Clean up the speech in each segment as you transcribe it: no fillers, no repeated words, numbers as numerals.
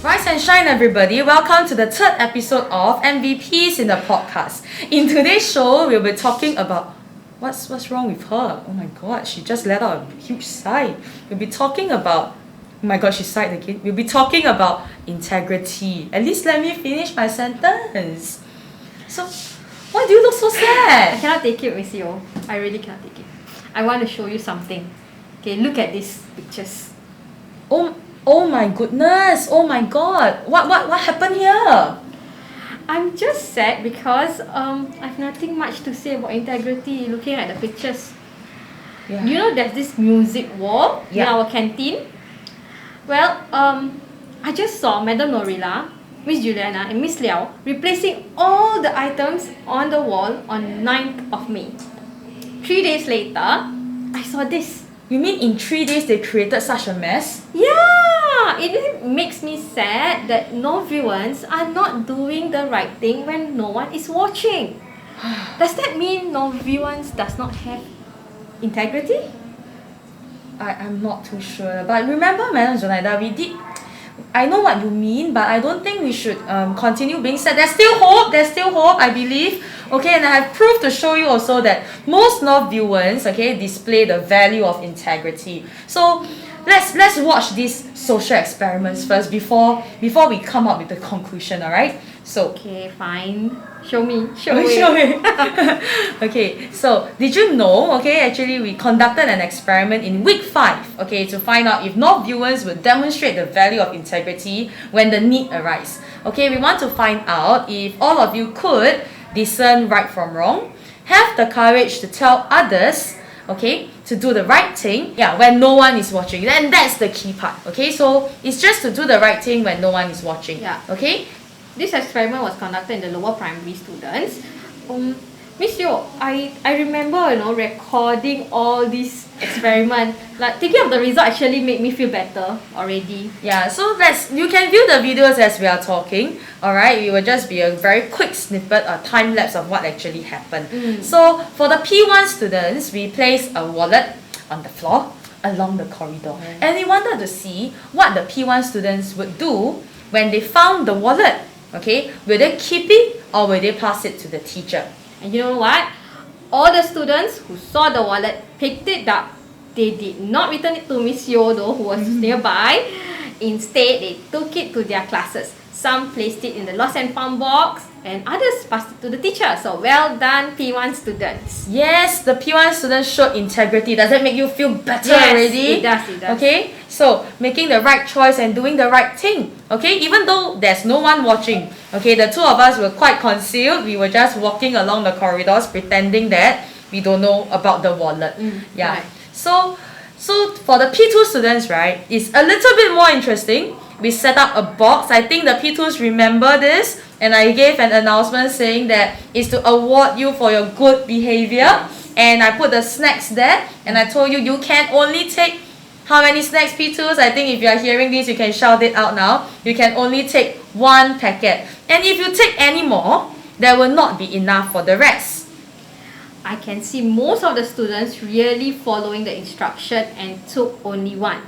Rise and shine, everybody. Welcome to the third episode of NVPeaS in the podcast. In today's show, we'll be talking about what's wrong with her. Oh my god, she just let out a huge sigh. We'll be talking about, oh my god, she sighed again. We'll be talking about integrity. At least let me finish my sentence. So, why do you look so sad? I cannot take it, Miss Yo. I really cannot take it. I want to show you something. Okay, look at these pictures. Oh my goodness! Oh my god! What happened here? I'm just sad because I've nothing much to say about integrity looking at the pictures. Yeah. You know there's this music wall in our canteen? Well, I just saw Madam Norilla, Miss Juliana and Miss Liao replacing all the items on the wall on 9th of May. 3 days later, I saw this. You mean in 3 days they created such a mess? Yeah! It makes me sad that Novians are not doing the right thing when no one is watching. Does that mean Novians does not have integrity? I'm not too sure. But remember, Madam Zonaida, I know what you mean, but I don't think we should continue being sad. There's still hope, I believe. Okay, and I have proof to show you also that most North viewers, okay, display the value of integrity. So let's watch these social experiments first before we come up with the conclusion, alright? So okay, fine. Show me. Okay, so did you know, okay, actually we conducted an experiment in week 5, okay, to find out if North viewers would demonstrate the value of integrity when the need arises. Okay, we want to find out if all of you could discern right from wrong, have the courage to tell others, okay, to do the right thing, when no one is watching. And that's the key part, okay? So it's just to do the right thing when no one is watching, okay? This experiment was conducted in the lower primary students. Miss Yo, I remember, recording all these experiments. Like, thinking of the result actually made me feel better already. Yeah, so you can view the videos as we are talking, alright? It will just be a very quick snippet, a time lapse of what actually happened. So, for the P1 students, we placed a wallet on the floor along the corridor. And we wanted to see what the P1 students would do when they found the wallet. Okay, will they keep it or will they pass it to the teacher? And you know what? All the students who saw the wallet picked it up. They did not return it to Miss Yo though, who was nearby. Instead, they took it to their classes. Some placed it in the lost and found box and others passed it to the teacher. So well done, P1 students. Yes, the P1 students showed integrity. Does that make you feel better already? It does. Okay, so making the right choice and doing the right thing. Okay, even though there's no one watching. Okay, the two of us were quite concealed. We were just walking along the corridors pretending that we don't know about the wallet. Right. So for the P2 students, right, it's a little bit more interesting. We set up a box. I think the P2s remember this, and I gave an announcement saying that it's to award you for your good behavior. And I put the snacks there, and I told you can only take how many snacks, P2s? I think if you are hearing this, you can shout it out now. You can only take 1 packet. And if you take any more, there will not be enough for the rest. I can see most of the students really following the instruction and took only 1.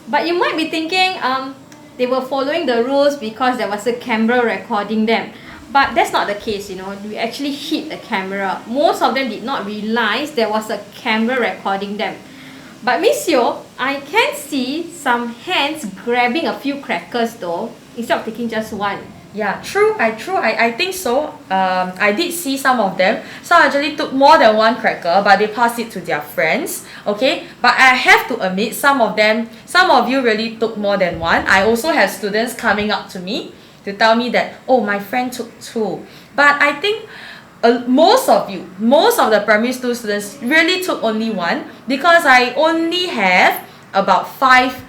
But you might be thinking they were following the rules because there was a camera recording them. But that's not the case, We actually hid the camera. Most of them did not realize there was a camera recording them. But Miss Yo, I can see some hands grabbing a few crackers though, instead of taking just 1. Yeah, true. I think so. I did see some of them. Some actually took more than 1 cracker, but they passed it to their friends. Okay, but I have to admit, some of you really took more than 1. I also have students coming up to me to tell me that, oh, my friend took 2. But I think most of the primary school students really took only 1, because I only have about 5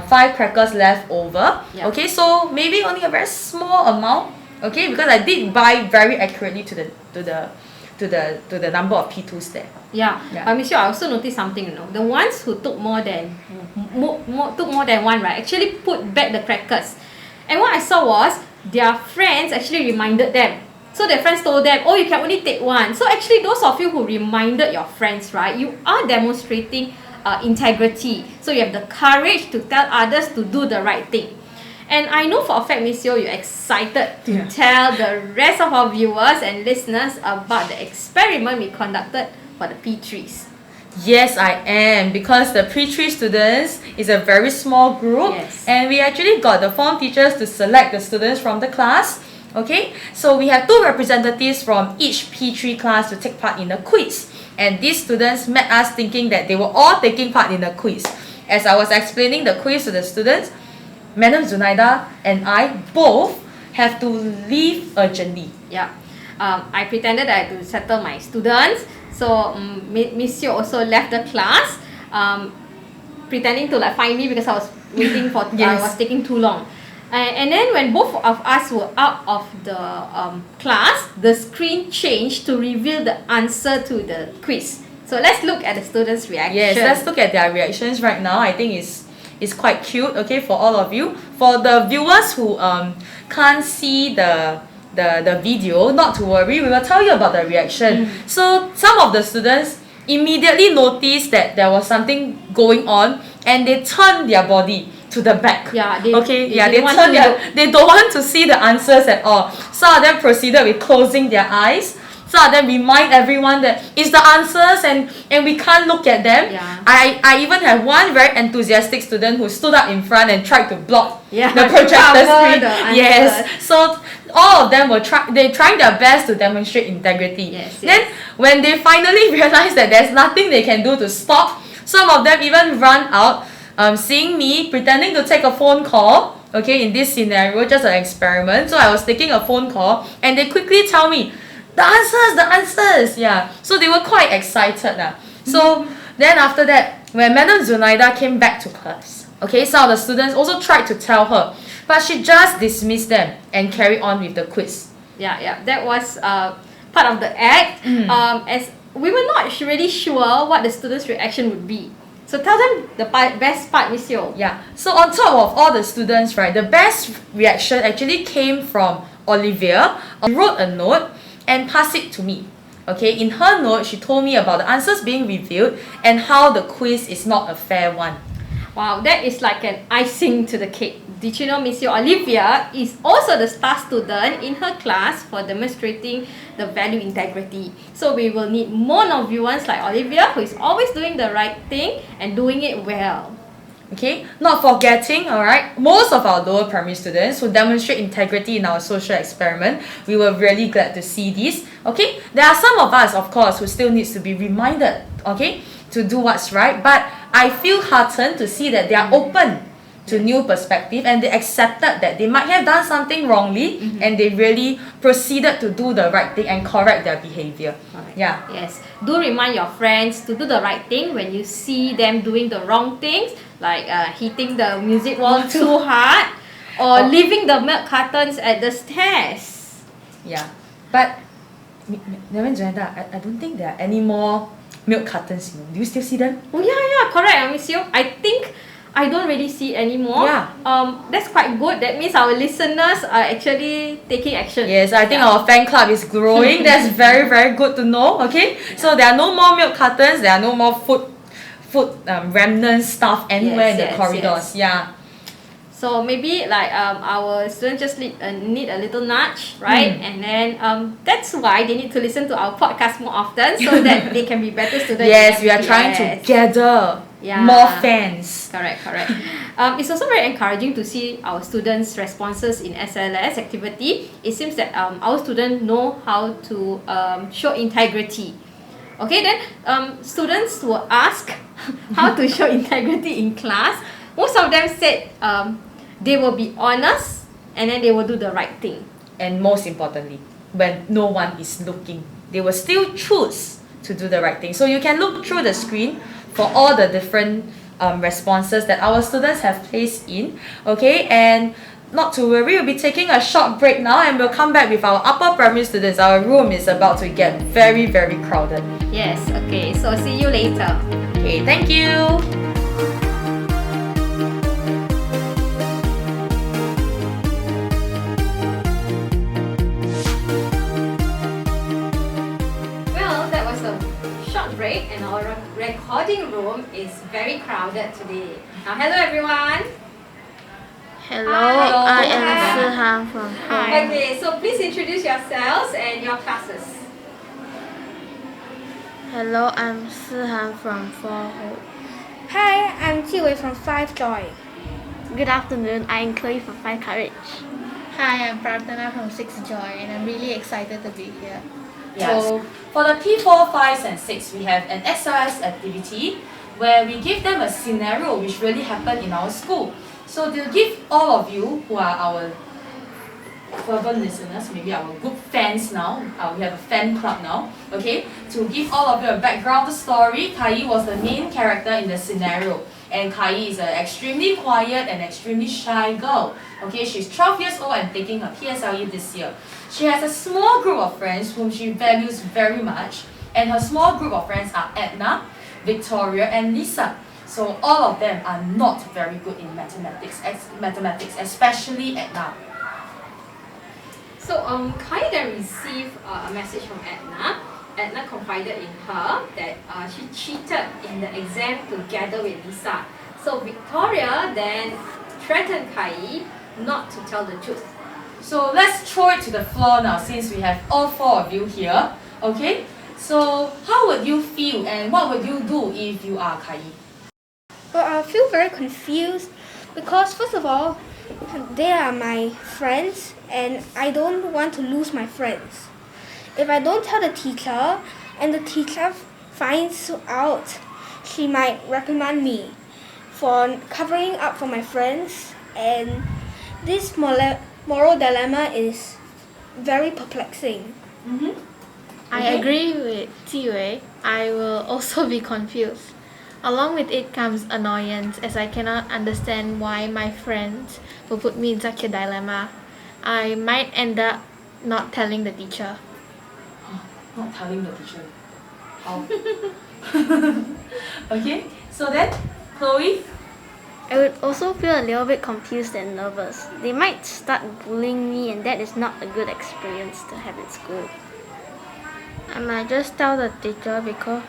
crackers left over. Okay, so maybe only a very small amount. Okay, because I did buy very accurately to the number of P2s there. But Miss Yo, I also noticed something. The ones who took more than 1, right, actually put back the crackers. And what I saw was their friends actually reminded them. So their friends told them, oh, you can only take 1. So actually, those of you who reminded your friends, right, you are demonstrating integrity. So you have the courage to tell others to do the right thing. And I know for a fact, Miss Yo, you're excited to tell the rest of our viewers and listeners about the experiment we conducted for the P3s. Yes, I am, because the P3 students is a very small group, and we actually got the form teachers to select the students from the class. Okay, so we have 2 representatives from each P3 class to take part in the quiz, and these students met us thinking that they were all taking part in the quiz. As I was explaining the quiz to the students, Madam Zunaida and I both have to leave urgently. Yeah, I pretended that I had to settle my students. So Miss Yo also left the class, pretending to like find me because I was waiting for I was taking too long. And then when both of us were out of the class, the screen changed to reveal the answer to the quiz. So let's look at the students' reaction. Yes, let's look at their reactions right now. I think it's quite cute, okay, for all of you. For the viewers who can't see the video, not to worry, we will tell you about the reaction. So some of the students immediately noticed that there was something going on, and they turned their body to the back. They don't want to see the answers at all. Some of them proceeded with closing their eyes. Some of them remind everyone that it's the answers and we can't look at them. I even have one very enthusiastic student who stood up in front and tried to block the projector screen. So all of them were trying their best to demonstrate integrity. Then when they finally realized that there's nothing they can do to stop, some of them even run out, seeing me pretending to take a phone call. Okay, in this scenario, just an experiment. So I was taking a phone call, and they quickly tell me, the answers. Yeah. So they were quite excited. So then after that, when Madam Zunaida came back to class, okay, some of the students also tried to tell her, but she just dismissed them and carried on with the quiz. That was part of the act. As we were not really sure what the students' reaction would be. So tell them the best part, Miss Yo. Yeah. So on top of all the students, right, the best reaction actually came from Olivia. She wrote a note and passed it to me. Okay, in her note, she told me about the answers being revealed and how the quiz is not a fair one. Wow, that is like an icing to the cake. Did you know Miss Yo Olivia is also the star student in her class for demonstrating the value integrity. So we will need more Novuans like Olivia, who is always doing the right thing and doing it well. Okay, not forgetting, alright, most of our lower primary students who demonstrate integrity in our social experiment. We were really glad to see this. Okay, there are some of us, of course, who still needs to be reminded, okay, to do what's right, but I feel heartened to see that they are open to new perspective and they accepted that they might have done something wrongly and they really proceeded to do the right thing and correct their behavior. Yes, do remind your friends to do the right thing when you see them doing the wrong things, like hitting the music wall too hard or leaving the milk cartons at the stairs. But I don't think there are any more milk cartons. Do you still see them? Oh correct, Miss Yo. I think I don't really see anymore. That's quite good. That means our listeners are actually taking action. Yes, I think our fan club is growing. That's very, very good to know. Okay, so there are no more milk cartons. There are no more food remnants stuff anywhere in the corridors. So maybe like our students just need a little nudge, right? And then that's why they need to listen to our podcast more often so that they can be better students. Yes, we are trying to gather more fans. Correct. It's also very encouraging to see our students' responses in SLS activity. It seems that our students know how to show integrity. Okay, then students will ask how to show integrity in class. Most of them said they will be honest and then they will do the right thing. And most importantly, when no one is looking, they will still choose to do the right thing. So you can look through the screen for all the different responses that our students have placed in. Okay, and not to worry, we'll be taking a short break now and we'll come back with our upper primary students. Our room is about to get very, very crowded. Yes, okay, so see you later. Okay, thank you. Break and our recording room is very crowded today. Now, hello everyone. Hello, Hello. I am Hi. Sihan from Hi. Okay, so please introduce yourselves and your classes. Hello, I'm Sihan from 4 Hope. Hi, I'm Jiwei from 5 Joy. Good afternoon, I am Chloe from 5 Courage. Hi, I'm Prarthana from 6 Joy and I'm really excited to be here. So for the P4, 5s and 6, we have an SLS activity where we give them a scenario which really happened in our school. So to give all of you who are our fervent listeners, maybe our good fans now, we have a fan club now, okay, to give all of you a background story. Kai was the main character in the scenario, and Kai is an extremely quiet and extremely shy girl. Okay, she's 12 years old and taking her PSLE this year. She has a small group of friends whom she values very much, and her small group of friends are Edna, Victoria, and Lisa. So all of them are not very good in mathematics, especially Edna. So Kai then received a message from Edna. Edna confided in her that she cheated in the exam together with Lisa. So Victoria then threatened Kai not to tell the truth. So let's throw it to the floor now since we have all four of you here. Okay? So how would you feel and what would you do if you are Kai? Well, I feel very confused because, first of all, they are my friends and I don't want to lose my friends. If I don't tell the teacher and the teacher finds out, she might reprimand me for covering up for my friends, and this moral dilemma is very perplexing. I agree with Jiwei. I will also be confused. Along with it comes annoyance as I cannot understand why my friends will put me in such a dilemma. I might end up not telling the teacher. Not telling the teacher. How? Okay, so then, Chloe? I would also feel a little bit confused and nervous. They might start bullying me and that is not a good experience to have at school. I might just tell the teacher because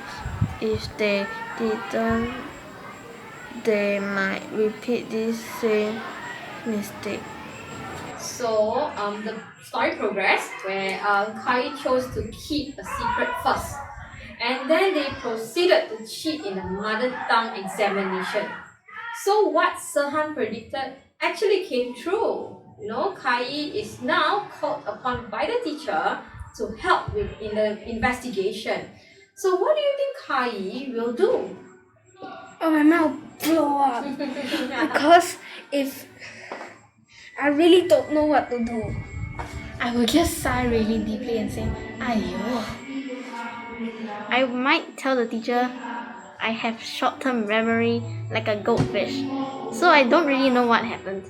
if they didn't, they might repeat this same mistake. So the story progressed where Kai chose to keep a secret first, and then they proceeded to cheat in the mother tongue examination. So what Sehan predicted actually came true. Kai is now called upon by the teacher to help in the investigation. So what do you think Kai will do? Oh, my mouth blow up because if I really don't know what to do. I will just sigh really deeply and say, "Aiyo." I might tell the teacher I have short-term memory like a goldfish, so I don't really know what happened.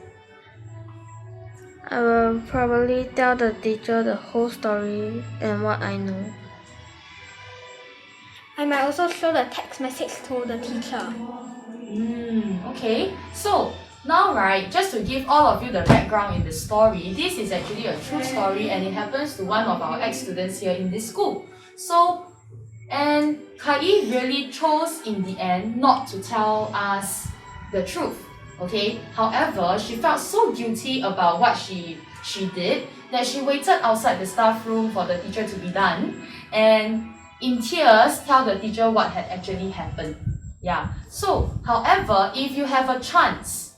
I will probably tell the teacher the whole story and what I know. I might also show the text message to the teacher. Okay. So now, right, just to give all of you the background in the story, this is actually a true story and it happens to one of our ex-students here in this school. So, and Kai really chose in the end not to tell us the truth. Okay. However, she felt so guilty about what she did that she waited outside the staff room for the teacher to be done and in tears tell the teacher what had actually happened. Yeah. So, however, if you have a chance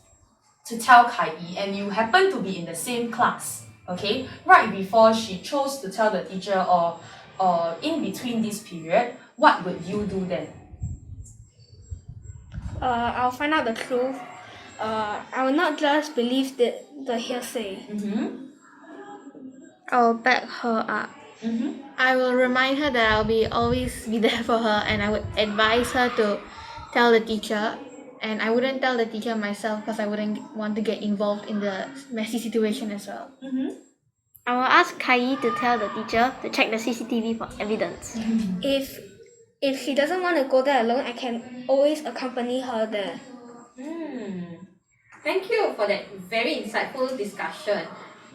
to tell Kai and you happen to be in the same class, okay, right before she chose to tell the teacher or in between this period, what would you do then? I'll find out the truth. I will not just believe the hearsay. I'll back her up. I will remind her that I'll always be there for her and I would advise her to tell the teacher, and I wouldn't tell the teacher myself because I wouldn't want to get involved in the messy situation as well. I will ask Kai to tell the teacher to check the CCTV for evidence. If she doesn't want to go there alone, I can always accompany her there. Thank you for that very insightful discussion.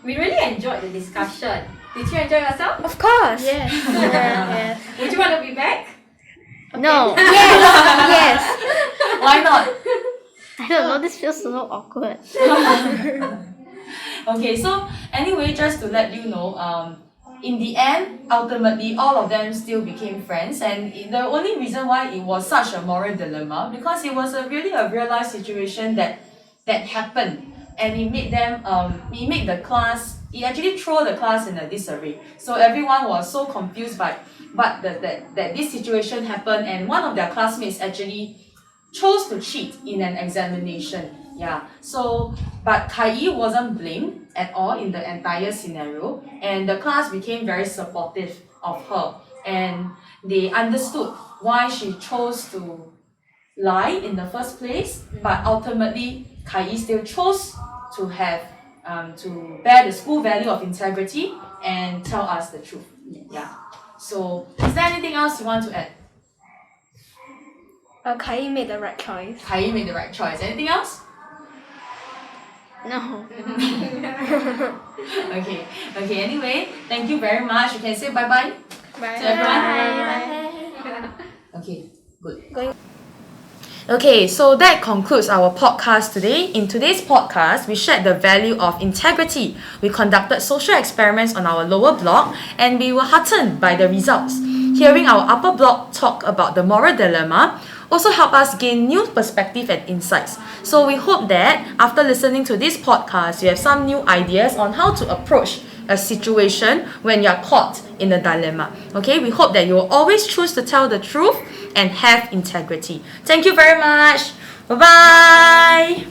We really enjoyed the discussion. Did you enjoy yourself? Of course. Yes. Would you want to be back? No. Yes. Why not? I don't know, this feels so awkward. Okay, so anyway, just to let you know, in the end, ultimately, all of them still became friends, and the only reason why it was such a moral dilemma because it was really a real life situation that happened, and it made them it made the class, it actually threw the class in a disarray. So everyone was so confused by but that this situation happened, and one of their classmates actually chose to cheat in an examination. Yeah. So, but Kai Yi wasn't blamed at all in the entire scenario, and the class became very supportive of her, and they understood why she chose to lie in the first place. But ultimately, Kai Yi still chose to have to bear the school value of integrity and tell us the truth. Yeah. So, is there anything else you want to add? Kai made the right choice. Kai Yi made the right choice. Anything else? No. Okay. Okay. Anyway, thank you very much. You can say bye bye Bye. to everyone. Okay. Good. Okay, so that concludes our podcast today. In today's podcast, we shared the value of integrity. We conducted social experiments on our lower block, and we were heartened by the results. Hearing our upper block talk about the moral dilemma also helped us gain new perspective and insights. So we hope that after listening to this podcast, you have some new ideas on how to approach a situation when you're caught in a dilemma. Okay, we hope that you will always choose to tell the truth and have integrity. Thank you very much. Bye bye.